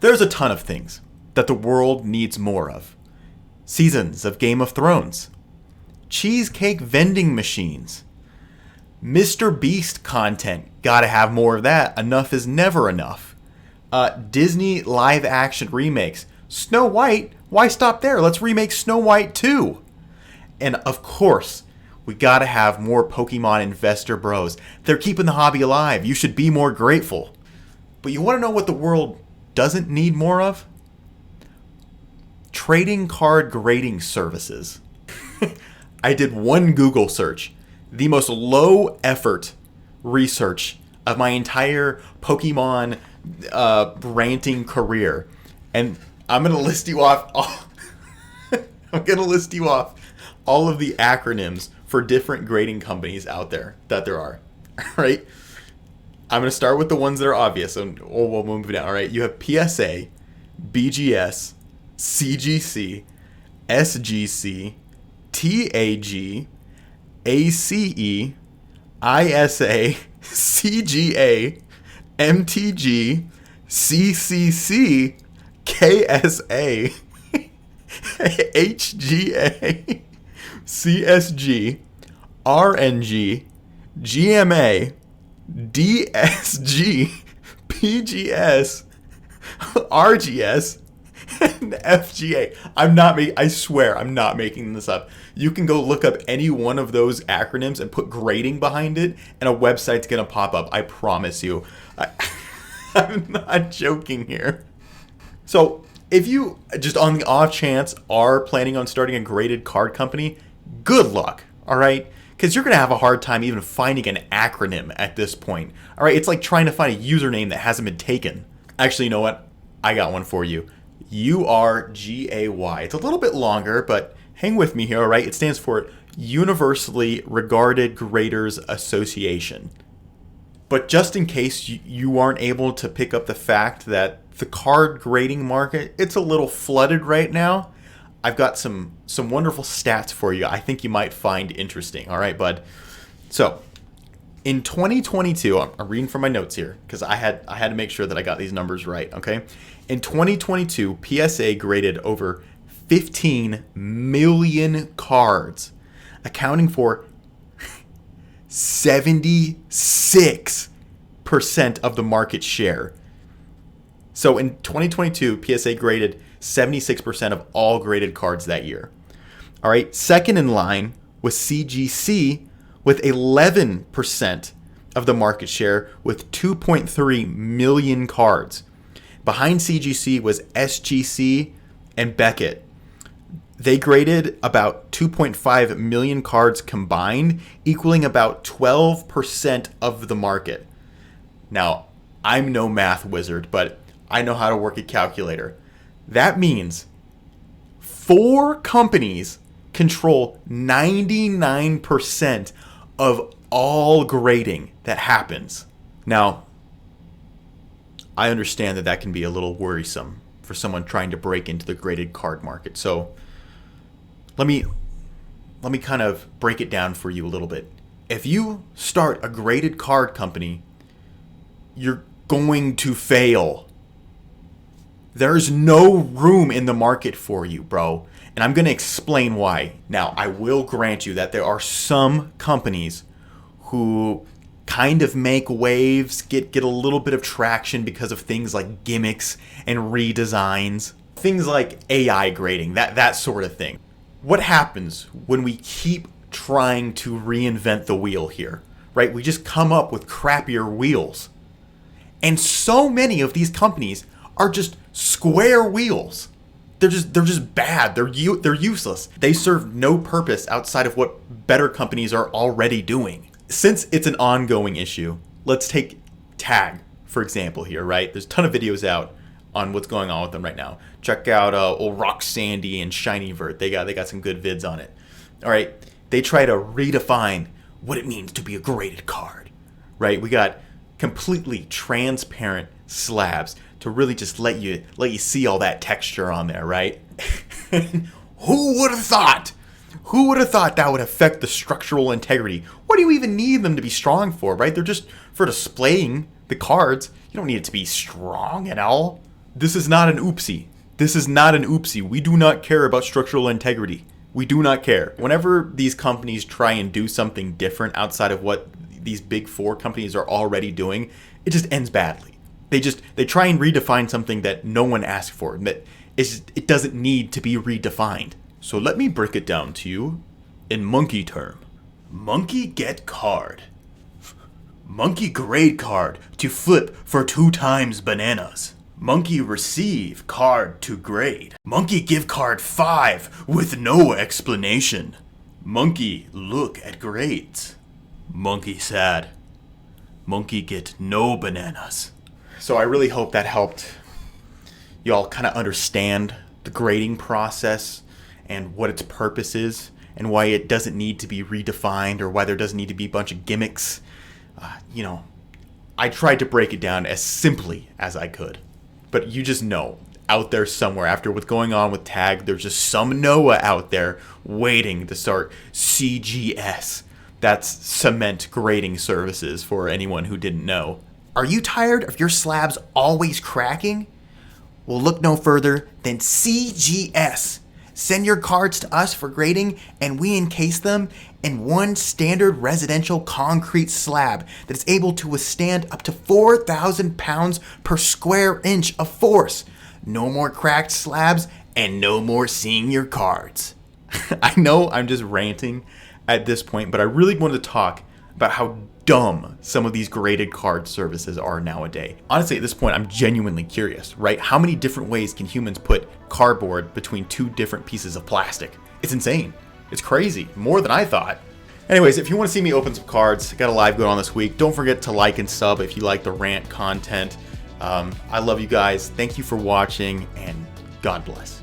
There's a ton of things that the world needs more of. Seasons of Game of Thrones, cheesecake vending machines, Mr. Beast content, gotta have more of that. Enough is never enough. Disney live action remakes. Snow White, why stop there? Let's remake Snow White too. And of course, we gotta have more Pokemon investor bros. They're keeping the hobby alive. You should be more grateful. But you wanna know what the world doesn't need more of? Trading card grading services. I did one Google search, the most low effort research of my entire Pokemon ranting career, and I'm gonna list you off all of the acronyms for different grading companies out there that there are. All right, I'm gonna start with the ones that are obvious, and we'll move down. All right, you have PSA, BGS, CGC, SGC, TAG, ACE, ISA, CGA, MTG, CCC, KSA, HGA, CSG, RNG, GMA, DSG, PGS, RGS, and FGA. I swear I'm not making this up. You can go look up any one of those acronyms and put grading behind it, and a website's gonna pop up. I promise you. I'm not joking here. So if you, just on the off chance, are planning on starting a graded card company, good luck, all right? Because you're gonna have a hard time even finding an acronym at this point. All right, it's like trying to find a username that hasn't been taken. Actually, you know what? I got one for you. URGAY. It's a little bit longer, but hang with me here, all right? It stands for Universally Regarded Graders Association. But just in case you aren't able to pick up the fact that the card grading market, it's a little flooded right now, I've got some wonderful stats for you I think you might find interesting. All right, bud? So, in 2022, I'm reading from my notes here because I had to make sure that I got these numbers right, okay? In 2022, PSA graded over 15 million cards, accounting for 76% of the market share. So in 2022, PSA graded 76% of all graded cards that year. All right, second in line was CGC with 11% of the market share with 2.3 million cards. Behind CGC was SGC and Beckett. They graded about 2.5 million cards combined, equaling about 12% of the market. Now, I'm no math wizard, but I know how to work a calculator. That means 4 companies control 99% of all grading that happens. Now, I understand that can be a little worrisome for someone trying to break into the graded card market. So let me kind of break it down for you a little bit. If you start a graded card company, you're going to fail. There's no room in the market for you, bro. And I'm going to explain why. Now, I will grant you that there are some companies who kind of make waves, get a little bit of traction because of things like gimmicks and redesigns, things like AI grading, that sort of thing. What happens when we keep trying to reinvent the wheel here, right? We just come up with crappier wheels. And so many of these companies are just square wheels. They're just bad. They're useless. They serve no purpose outside of what better companies are already doing. Since it's an ongoing issue, let's take Tag, for example, here, right? There's a ton of videos out on what's going on with them right now. Check out old Rock Sandy and Shiny Vert. They got some good vids on it. All right, they try to redefine what it means to be a graded card, right? We got completely transparent slabs to really just let you see all that texture on there, right? Who would have thought? Who would have thought that would affect the structural integrity? What do you even need them to be strong for, right? They're just for displaying the cards. You don't need it to be strong at all. This is not an oopsie. This is not an oopsie. We do not care about structural integrity. We do not care. Whenever these companies try and do something different outside of what these big four companies are already doing, it just ends badly. They try and redefine something that no one asked for, that it doesn't need to be redefined. So let me break it down to you in monkey term. Monkey get card. Monkey grade card to flip for 2 times bananas. Monkey receive card to grade. Monkey give card 5 with no explanation. Monkey look at grades. Monkey sad. Monkey get no bananas. So I really hope that helped y'all kind of understand the grading process and what its purpose is and why it doesn't need to be redefined or why there doesn't need to be a bunch of gimmicks. I tried to break it down as simply as I could. But you just know, out there somewhere, after what's going on with tag, there's just some Noah out there waiting to start CGS. That's cement grading services for anyone who didn't know. Are you tired of your slabs always cracking? Well, look no further than CGS. Send your cards to us for grading, and we encase them in one standard residential concrete slab that is able to withstand up to 4,000 pounds per square inch of force. No more cracked slabs and no more seeing your cards. I know I'm just ranting at this point, but I really wanted to talk about how dumb some of these graded card services are nowadays. Honestly, at this point, I'm genuinely curious, right? How many different ways can humans put cardboard between 2 different pieces of plastic? It's insane. It's crazy. More than I thought. Anyways, if you want to see me open some cards, got a live going on this week. Don't forget to like and sub if you like the rant content. I love you guys. Thank you for watching, and God bless.